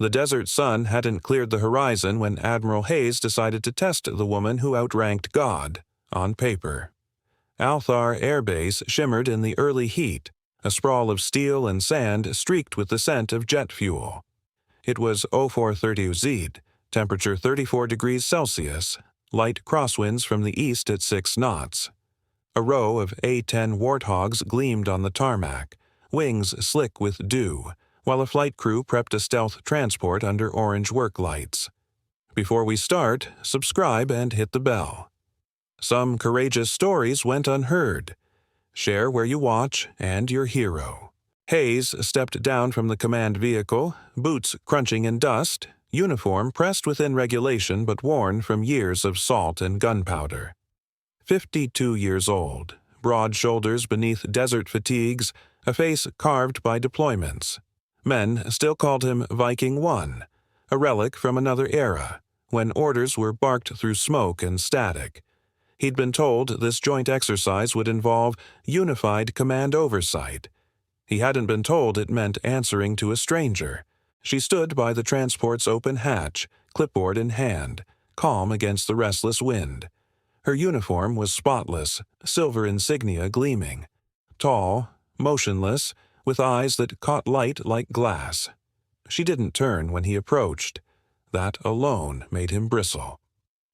The desert sun hadn't cleared the horizon when Admiral Hayes decided to test the woman who outranked God, on paper. Althar Air Base shimmered in the early heat, a sprawl of steel and sand streaked with the scent of jet fuel. It was 0430 Zed, temperature 34 degrees Celsius, light crosswinds from the east at 6 knots. A row of A-10 Warthogs gleamed on the tarmac, wings slick with dew, while a flight crew prepped a stealth transport under orange work lights. Before we start, subscribe and hit the bell. Some courageous stories went unheard. Share where you watch and your hero. Hayes stepped down from the command vehicle, boots crunching in dust, uniform pressed within regulation but worn from years of salt and gunpowder. 52 years old, broad shoulders beneath desert fatigues, a face carved by deployments. Men still called him Viking One, a relic from another era, when orders were barked through smoke and static. He'd been told this joint exercise would involve unified command oversight. He hadn't been told it meant answering to a stranger. She stood by the transport's open hatch, clipboard in hand, calm against the restless wind. Her uniform was spotless, silver insignia gleaming. Tall, motionless, with eyes that caught light like glass. She didn't turn when he approached. That alone made him bristle.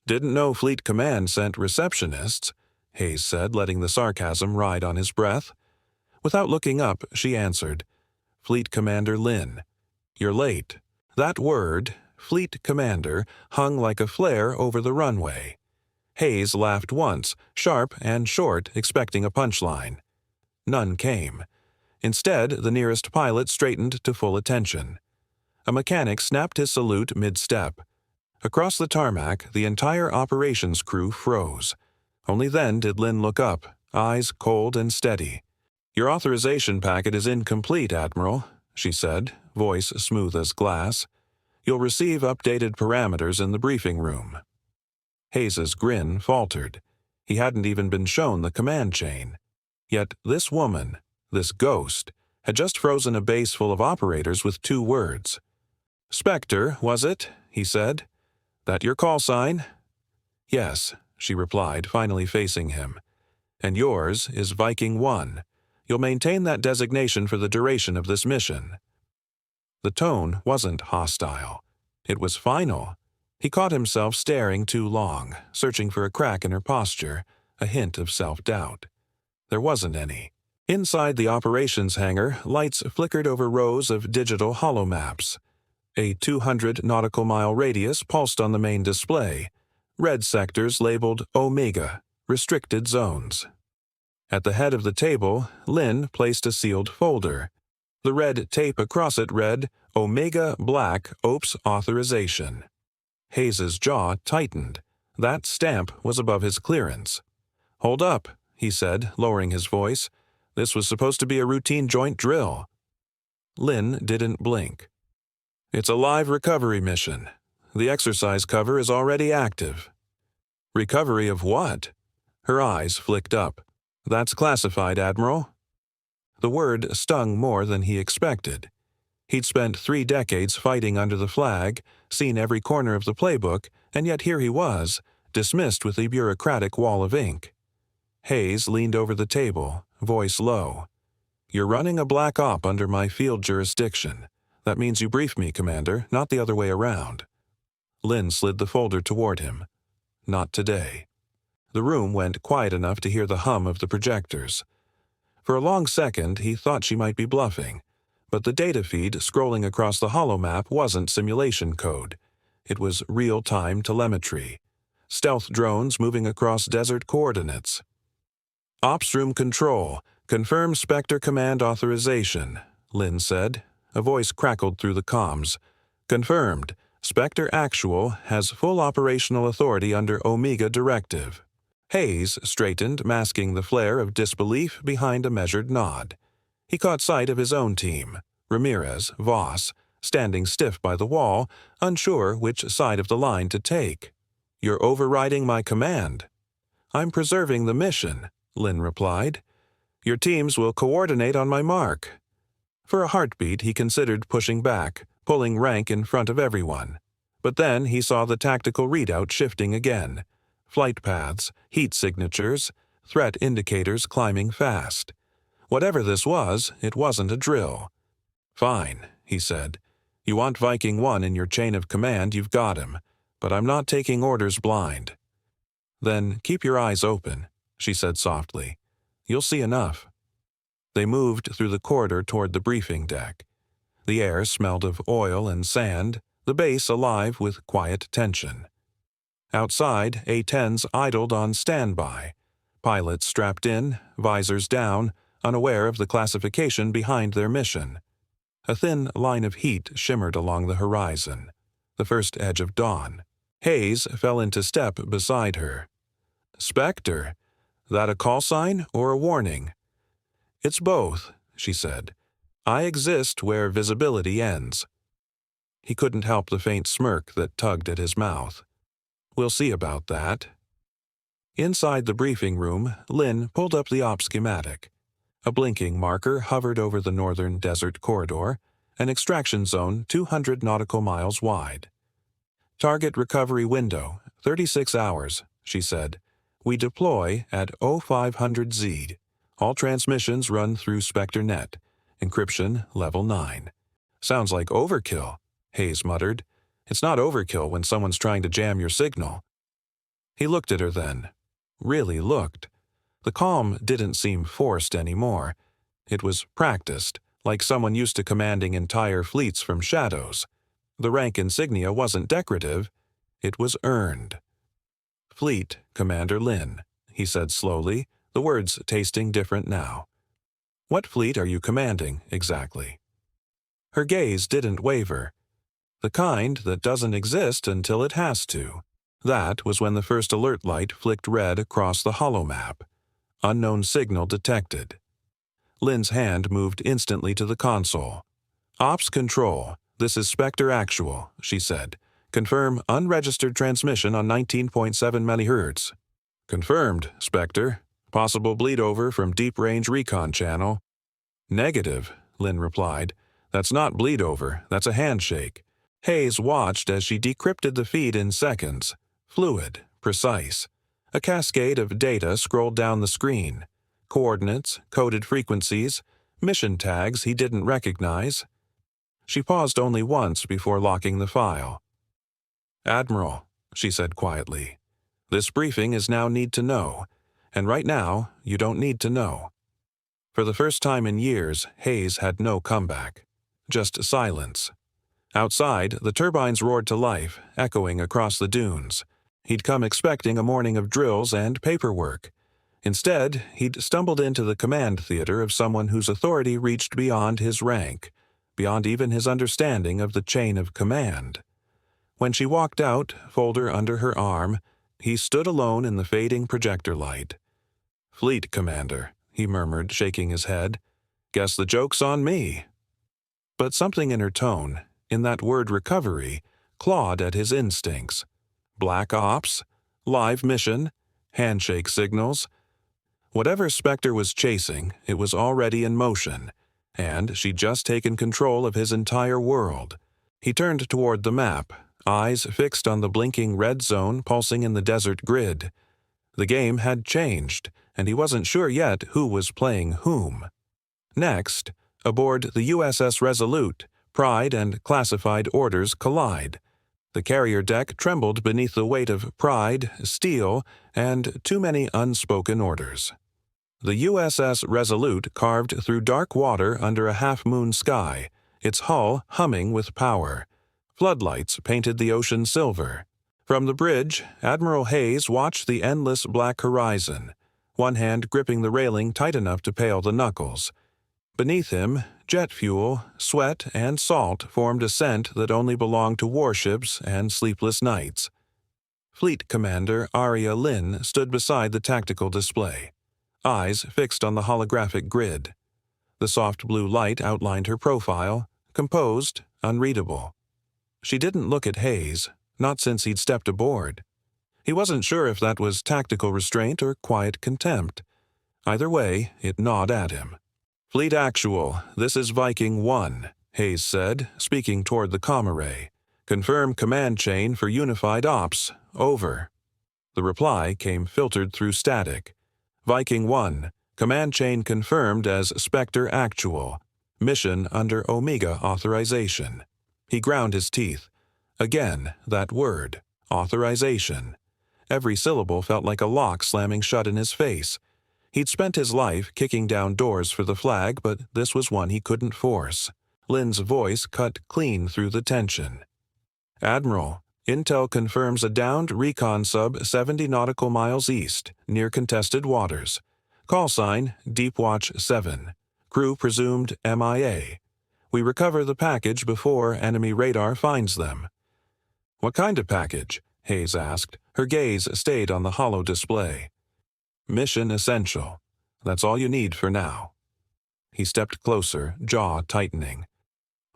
"Didn't know Fleet Command sent receptionists," Hayes said, letting the sarcasm ride on his breath. Without looking up, she answered, "Fleet Commander Lynn. You're late." That word, Fleet Commander, hung like a flare over the runway. Hayes laughed once, sharp and short, expecting a punchline. None came. Instead, the nearest pilot straightened to full attention. A mechanic snapped his salute mid-step. Across the tarmac, the entire operations crew froze. Only then did Lynn look up, eyes cold and steady. "Your authorization packet is incomplete, Admiral," she said, voice smooth as glass. "You'll receive updated parameters in the briefing room." Hayes's grin faltered. He hadn't even been shown the command chain. Yet this woman, this ghost, had just frozen a base full of operators with 2 words. "Spectre, was it?" he said. "That your call sign?" "Yes," she replied, finally facing him. "And yours is Viking One. You'll maintain that designation for the duration of this mission." The tone wasn't hostile. It was final. He caught himself staring too long, searching for a crack in her posture, a hint of self-doubt. There wasn't any. Inside the operations hangar, lights flickered over rows of digital holomaps. A 200 nautical mile radius pulsed on the main display. Red sectors labeled Omega, restricted zones. At the head of the table, Lynn placed a sealed folder. The red tape across it read, "Omega Black OPS Authorization." Hayes's jaw tightened. That stamp was above his clearance. "Hold up," he said, lowering his voice. "This was supposed to be a routine joint drill." Lynn didn't blink. "It's a live recovery mission. The exercise cover is already active." "Recovery of what?" Her eyes flicked up. "That's classified, Admiral." The word stung more than he expected. He'd spent 3 decades fighting under the flag, seen every corner of the playbook, and yet here he was, dismissed with a bureaucratic wall of ink. Hayes leaned over the table, voice low. "You're running a black op under my field jurisdiction. That means you brief me, Commander, not the other way around." Lynn slid the folder toward him. "Not today." The room went quiet enough to hear the hum of the projectors. For a long second, he thought she might be bluffing, but the data feed scrolling across the holomap wasn't simulation code. It was real-time telemetry. Stealth drones moving across desert coordinates. "Ops Room Control, confirm Spectre Command authorization," Lynn said. A voice crackled through the comms. "Confirmed. Spectre Actual has full operational authority under Omega Directive." Hayes straightened, masking the flare of disbelief behind a measured nod. He caught sight of his own team, Ramirez, Voss, standing stiff by the wall, unsure which side of the line to take. "You're overriding my command." "I'm preserving the mission," Lynn replied. "Your teams will coordinate on my mark." For a heartbeat, he considered pushing back, pulling rank in front of everyone. But then he saw the tactical readout shifting again. Flight paths, heat signatures, threat indicators climbing fast. Whatever this was, it wasn't a drill. "Fine," he said. "You want Viking 1 in your chain of command, you've got him. But I'm not taking orders blind." "Then keep your eyes open," she said softly. "You'll see enough." They moved through the corridor toward the briefing deck. The air smelled of oil and sand, the base alive with quiet tension. Outside, A-10s idled on standby, pilots strapped in, visors down, unaware of the classification behind their mission. A thin line of heat shimmered along the horizon, the first edge of dawn. Hayes fell into step beside her. "Spectre, that a call sign or a warning?" "It's both," she said. "I exist where visibility ends." He couldn't help the faint smirk that tugged at his mouth. "We'll see about that." Inside the briefing room, Lynn pulled up the op schematic. A blinking marker hovered over the northern desert corridor, an extraction zone 200 nautical miles wide. "Target recovery window, 36 hours, she said. "We deploy at 0500 Z. All transmissions run through SpectreNet. Encryption level 9. "Sounds like overkill," Hayes muttered. "It's not overkill when someone's trying to jam your signal." He looked at her then. Really looked. The calm didn't seem forced anymore. It was practiced, like someone used to commanding entire fleets from shadows. The rank insignia wasn't decorative. It was earned. "Fleet, Commander Lynn," he said slowly, the words tasting different now. "What fleet are you commanding, exactly?" Her gaze didn't waver. The kind that doesn't exist until it has to. That was when the first alert light flicked red across the holomap. Unknown signal detected. Lynn's hand moved instantly to the console. "Ops Control, this is Spectre Actual," she said. "Confirm unregistered transmission on 19.7 MHz. "Confirmed, Spectre. Possible bleed over from Deep Range Recon Channel." "Negative," Lynn replied. "That's not bleed over, that's a handshake." Hayes watched as she decrypted the feed in seconds. Fluid, precise. A cascade of data scrolled down the screen. Coordinates, coded frequencies, mission tags he didn't recognize. She paused only once before locking the file. "Admiral," she said quietly, "this briefing is now need to know, and right now you don't need to know." For the first time in years, Hayes had no comeback. Just silence. Outside, the turbines roared to life, echoing across the dunes. He'd come expecting a morning of drills and paperwork. Instead, he'd stumbled into the command theater of someone whose authority reached beyond his rank, beyond even his understanding of the chain of command. When she walked out, folder under her arm, he stood alone in the fading projector light. "Fleet Commander," he murmured, shaking his head. "Guess the joke's on me." But something in her tone, in that word recovery, clawed at his instincts. Black Ops? Live mission? Handshake signals? Whatever Spectre was chasing, it was already in motion, and she'd just taken control of his entire world. He turned toward the map, eyes fixed on the blinking red zone pulsing in the desert grid. The game had changed, and he wasn't sure yet who was playing whom. Next, aboard the USS Resolute, pride and classified orders collide. The carrier deck trembled beneath the weight of pride, steel, and too many unspoken orders. The USS Resolute carved through dark water under a half-moon sky, its hull humming with power. Floodlights painted the ocean silver. From the bridge, Admiral Hayes watched the endless black horizon, one hand gripping the railing tight enough to pale the knuckles. Beneath him, jet fuel, sweat, and salt formed a scent that only belonged to warships and sleepless nights. Fleet Commander Aria Lynn stood beside the tactical display, eyes fixed on the holographic grid. The soft blue light outlined her profile, composed, unreadable. She didn't look at Hayes, not since he'd stepped aboard. He wasn't sure if that was tactical restraint or quiet contempt. Either way, it gnawed at him. "Fleet Actual, this is Viking 1. Hayes said, speaking toward the comm array. "Confirm command chain for unified ops. Over." The reply came filtered through static. Viking 1, command chain confirmed as Spectre Actual. Mission under Omega authorization. He ground his teeth. Again, that word, authorization. Every syllable felt like a lock slamming shut in his face. He'd spent his life kicking down doors for the flag, but this was one he couldn't force. Lynn's voice cut clean through the tension. "Admiral, Intel confirms a downed recon sub 70 nautical miles east, near contested waters. Call sign, Deep Watch 7. Crew presumed MIA. We recover the package before enemy radar finds them." "What kind of package?" Hayes asked. Her gaze stayed on the holo display. "Mission essential. That's all you need for now." He stepped closer, jaw tightening.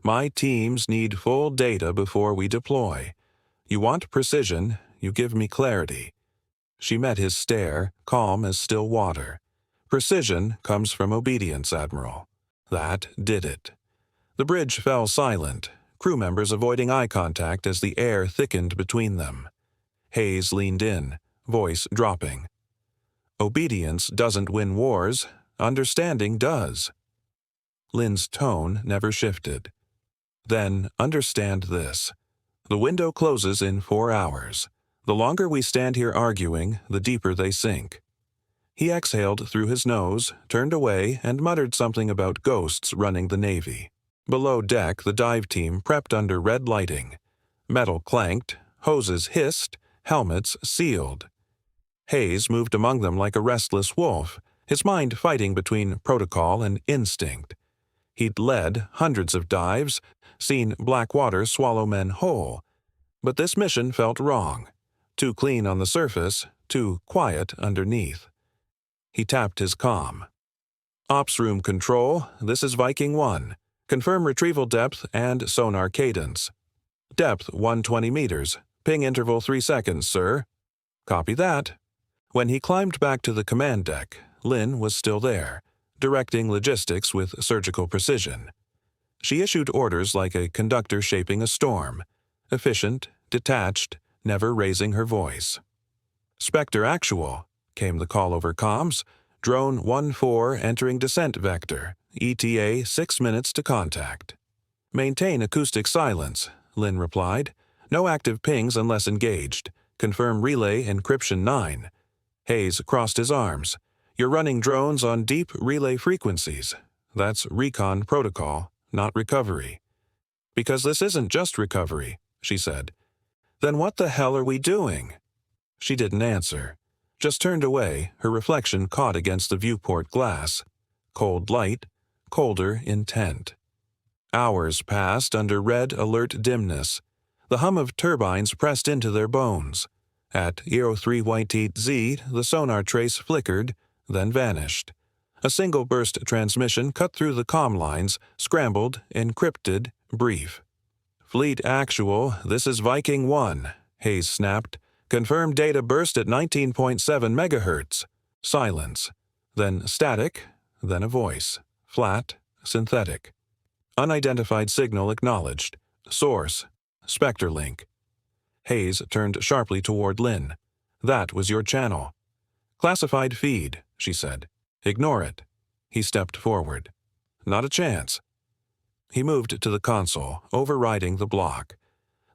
"My teams need full data before we deploy. You want precision, you give me clarity." She met his stare, calm as still water. "Precision comes from obedience, Admiral." That did it. The bridge fell silent, crew members avoiding eye contact as the air thickened between them. Hayes leaned in, voice dropping. "Obedience doesn't win wars, understanding does." Lynn's tone never shifted. "Then understand this. The window closes in 4 hours. The longer we stand here arguing, the deeper they sink." He exhaled through his nose, turned away, and muttered something about ghosts running the Navy. Below deck, the dive team prepped under red lighting. Metal clanked, hoses hissed, helmets sealed. Hayes moved among them like a restless wolf, his mind fighting between protocol and instinct. He'd led hundreds of dives, seen black water swallow men whole. But this mission felt wrong. Too clean on the surface, too quiet underneath. He tapped his comm. "Ops room control, this is Viking 1. Confirm retrieval depth and sonar cadence. Depth 120 meters. Ping interval 3 seconds, sir." "Copy that." When he climbed back to the command deck, Lynn was still there, directing logistics with surgical precision. She issued orders like a conductor shaping a storm, efficient, detached, never raising her voice. "Spectre Actual," came the call over comms. "Drone 1-4 entering descent vector. ETA 6 minutes to contact." "Maintain acoustic silence," Lynn replied. "No active pings unless engaged. Confirm relay encryption 9. Hayes crossed his arms. "You're running drones on deep relay frequencies. That's recon protocol, not recovery." "Because this isn't just recovery," she said. "Then what the hell are we doing?" She didn't answer. Just turned away, her reflection caught against the viewport glass. Cold light, colder intent. Hours passed under red alert dimness. The hum of turbines pressed into their bones. At EO 3 White Z, the sonar trace flickered, then vanished. A single burst transmission cut through the comm lines, scrambled, encrypted, brief. "Fleet Actual, this is Viking 1, Hayes snapped. "Confirm data burst at 19.7 megahertz. Silence. Then static, then a voice. Flat, synthetic. Unidentified signal acknowledged. Source. Spectre link. Hayes turned sharply toward Lynn. "That was your channel." "Classified feed," she said. "Ignore it." He stepped forward. "Not a chance." He moved to the console, overriding the block.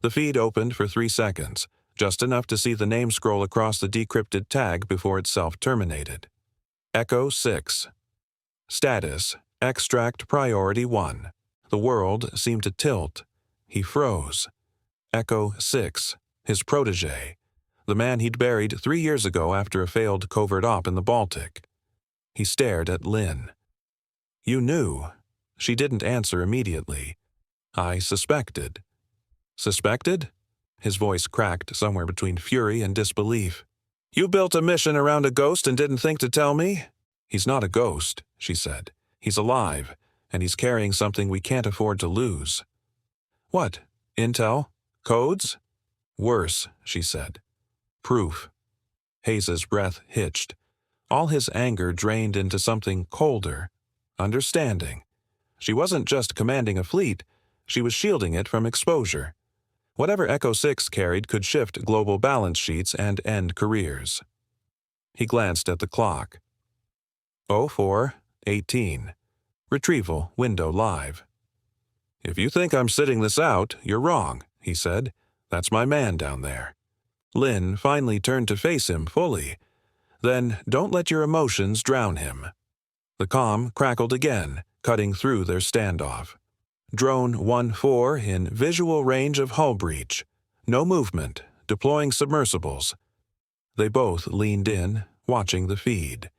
The feed opened for 3 seconds, just enough to see the name scroll across the decrypted tag before it self-terminated. Echo 6. Status, Extract Priority 1. The world seemed to tilt. He froze. Echo 6, his protégé, the man he'd buried 3 years ago after a failed covert op in the Baltic. He stared at Lynn. "You knew." She didn't answer immediately. "I suspected." "Suspected?" His voice cracked somewhere between fury and disbelief. "You built a mission around a ghost and didn't think to tell me?" "He's not a ghost," she said. "He's alive, and he's carrying something we can't afford to lose." "What? Intel? Codes?" "Worse," she said. "Proof." Hayes's breath hitched. All his anger drained into something colder. Understanding. She wasn't just commanding a fleet, she was shielding it from exposure. Whatever Echo 6 carried could shift global balance sheets and end careers. He glanced at the clock. 04:18. Retrieval window live. "If you think I'm sitting this out, you're wrong," he said. "That's my man down there." Lynn finally turned to face him fully. "Then don't let your emotions drown him." The comm crackled again, cutting through their standoff. Drone 1-4 in visual range of hull breach. No movement, deploying submersibles. They both leaned in, watching the feed.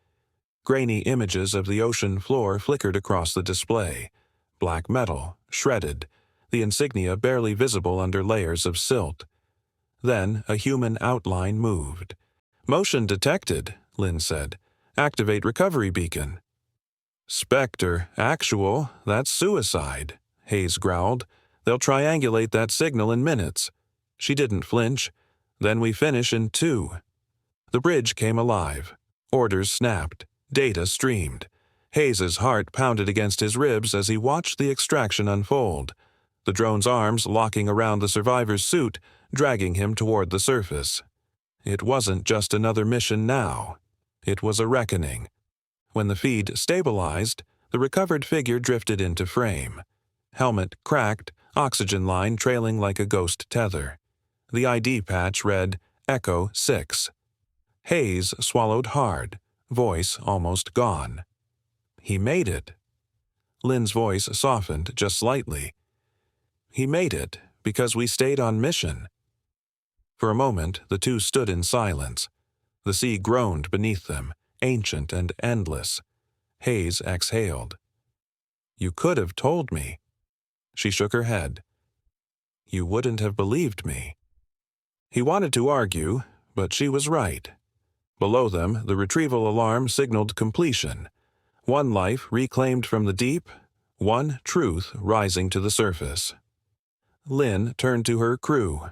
Grainy images of the ocean floor flickered across the display. Black metal, shredded, the insignia barely visible under layers of silt. Then a human outline moved. "Motion detected," Lynn said. "Activate recovery beacon." "Spectre, actual, that's suicide," Hayes growled. "They'll triangulate that signal in minutes." She didn't flinch. "Then we finish in 2. The bridge came alive. Orders snapped. Data streamed. Hayes's heart pounded against his ribs as he watched the extraction unfold, the drone's arms locking around the survivor's suit, dragging him toward the surface. It wasn't just another mission now. It was a reckoning. When the feed stabilized, the recovered figure drifted into frame. Helmet cracked, oxygen line trailing like a ghost tether. The ID patch read Echo 6. Hayes swallowed hard, voice almost gone. "He made it." Lynn's voice softened just slightly. "He made it because we stayed on mission." For a moment, the two stood in silence. The sea groaned beneath them, ancient and endless. Hayes exhaled. "You could have told me." She shook her head. "You wouldn't have believed me." He wanted to argue, but she was right. Below them, the retrieval alarm signaled completion. One life reclaimed from the deep, one truth rising to the surface. Lynn turned to her crew.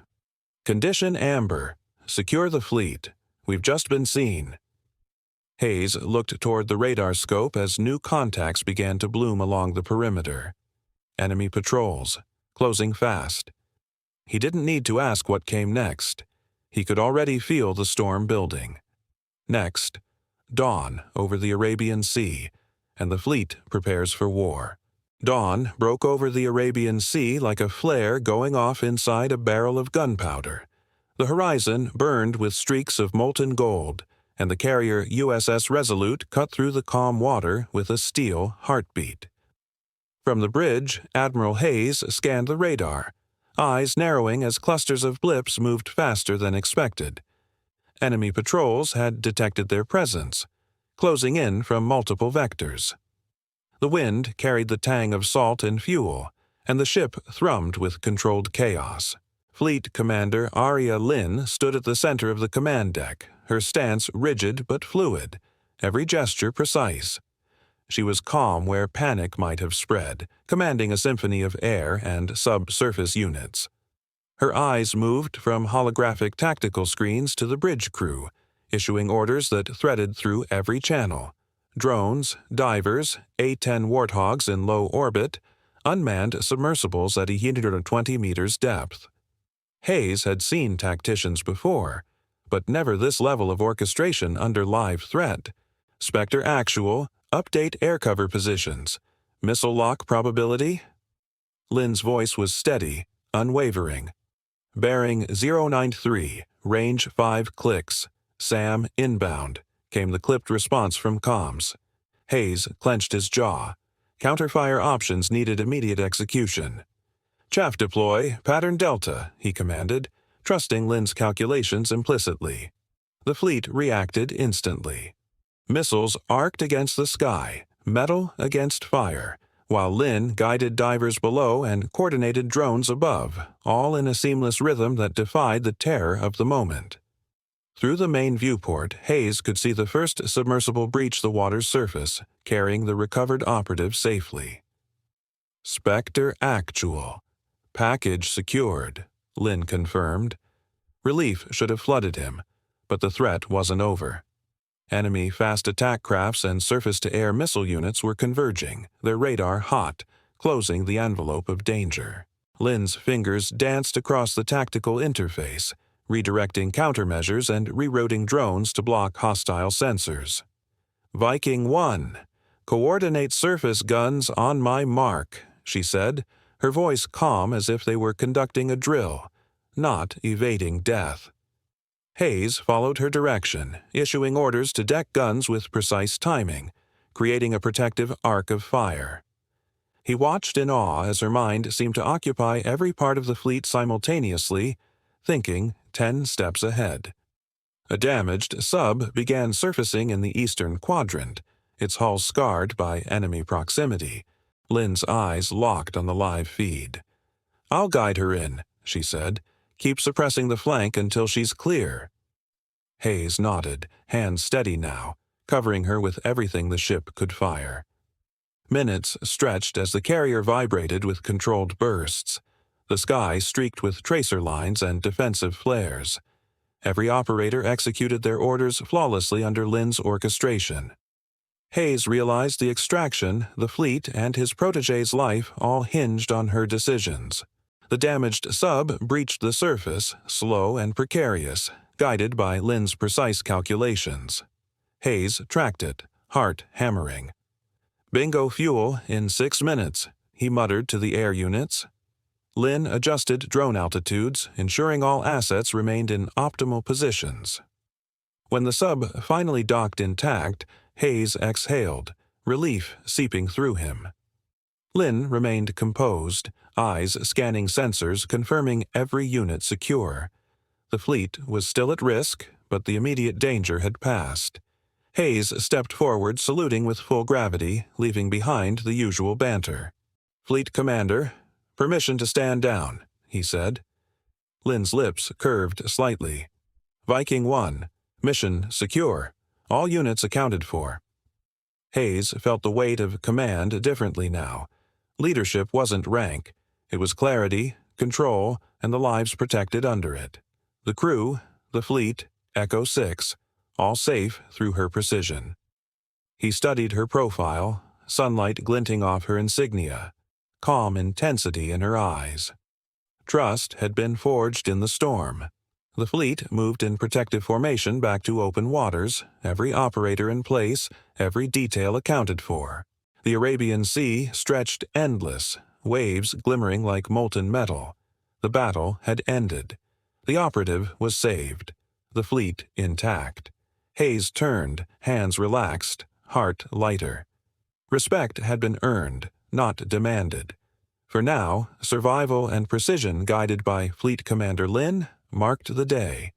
"Condition amber. Secure the fleet. We've just been seen." Hayes looked toward the radar scope as new contacts began to bloom along the perimeter. Enemy patrols, closing fast. He didn't need to ask what came next. He could already feel the storm building. Next, dawn over the Arabian Sea, and the fleet prepares for war. Dawn broke over the Arabian Sea like a flare going off inside a barrel of gunpowder. The horizon burned with streaks of molten gold, and the carrier USS Resolute cut through the calm water with a steel heartbeat. From the bridge, Admiral Hayes scanned the radar, eyes narrowing as clusters of blips moved faster than expected. Enemy patrols had detected their presence, closing in from multiple vectors. The wind carried the tang of salt and fuel, and the ship thrummed with controlled chaos. Fleet Commander Aria Lynn stood at the center of the command deck, her stance rigid but fluid, every gesture precise. She was calm where panic might have spread, commanding a symphony of air and subsurface units. Her eyes moved from holographic tactical screens to the bridge crew, issuing orders that threaded through every channel. Drones, divers, A-10 Warthogs in low orbit, unmanned submersibles at 120 meters depth. Hayes had seen tacticians before, but never this level of orchestration under live threat. Spectre actual, update air cover positions. Missile lock probability? Lynn's voice was steady, unwavering. Bearing 093, range 5 clicks. SAM inbound, came the clipped response from comms. Hayes clenched his jaw. Counterfire options needed immediate execution. "Chaff deploy, pattern Delta," he commanded, trusting Lynn's calculations implicitly. The fleet reacted instantly. Missiles arced against the sky, metal against fire, while Lynn guided divers below and coordinated drones above, all in a seamless rhythm that defied the terror of the moment. Through the main viewport, Hayes could see the first submersible breach the water's surface, carrying the recovered operative safely. "Spectre actual. Package secured," Lynn confirmed. Relief should have flooded him, but the threat wasn't over. Enemy fast attack crafts and surface-to-air missile units were converging, their radar hot, closing the envelope of danger. Lynn's fingers danced across the tactical interface, redirecting countermeasures and rerouting drones to block hostile sensors. Viking 1, coordinate surface guns on my mark, she said, her voice calm as if they were conducting a drill, not evading death. Hayes followed her direction, issuing orders to deck guns with precise timing, creating a protective arc of fire. He watched in awe as her mind seemed to occupy every part of the fleet simultaneously, thinking 10 steps ahead. A damaged sub began surfacing in the eastern quadrant, its hull scarred by enemy proximity. Lynn's eyes locked on the live feed. "I'll guide her in," she said. "Keep suppressing the flank until she's clear." Hayes nodded, hands steady now, covering her with everything the ship could fire. Minutes stretched as the carrier vibrated with controlled bursts. The sky streaked with tracer lines and defensive flares. Every operator executed their orders flawlessly under Lynn's orchestration. Hayes realized the extraction, the fleet, and his protégé's life all hinged on her decisions. The damaged sub breached the surface, slow and precarious, guided by Lynn's precise calculations. Hayes tracked it, heart hammering. "Bingo fuel in 6 minutes," he muttered to the air units. Lynn adjusted drone altitudes, ensuring all assets remained in optimal positions. When the sub finally docked intact, Hayes exhaled, relief seeping through him. Lynn remained composed, eyes scanning sensors confirming every unit secure. The fleet was still at risk, but the immediate danger had passed. Hayes stepped forward, saluting with full gravity, leaving behind the usual banter. "Fleet Commander, permission to stand down," he said. Lynn's lips curved slightly. "Viking 1, mission secure. All units accounted for." Hayes felt the weight of command differently now. Leadership wasn't rank. It was clarity, control, and the lives protected under it. The crew, the fleet, Echo 6, all safe through her precision. He studied her profile, sunlight glinting off her insignia, calm intensity in her eyes. Trust had been forged in the storm. The fleet moved in protective formation back to open waters, every operator in place, every detail accounted for. The Arabian Sea stretched endless, waves glimmering like molten metal. The battle had ended. The operative was saved. The fleet intact. Hayes turned, hands relaxed, heart lighter. Respect had been earned, not demanded. For now, survival and precision guided by Fleet Commander Lynn marked the day.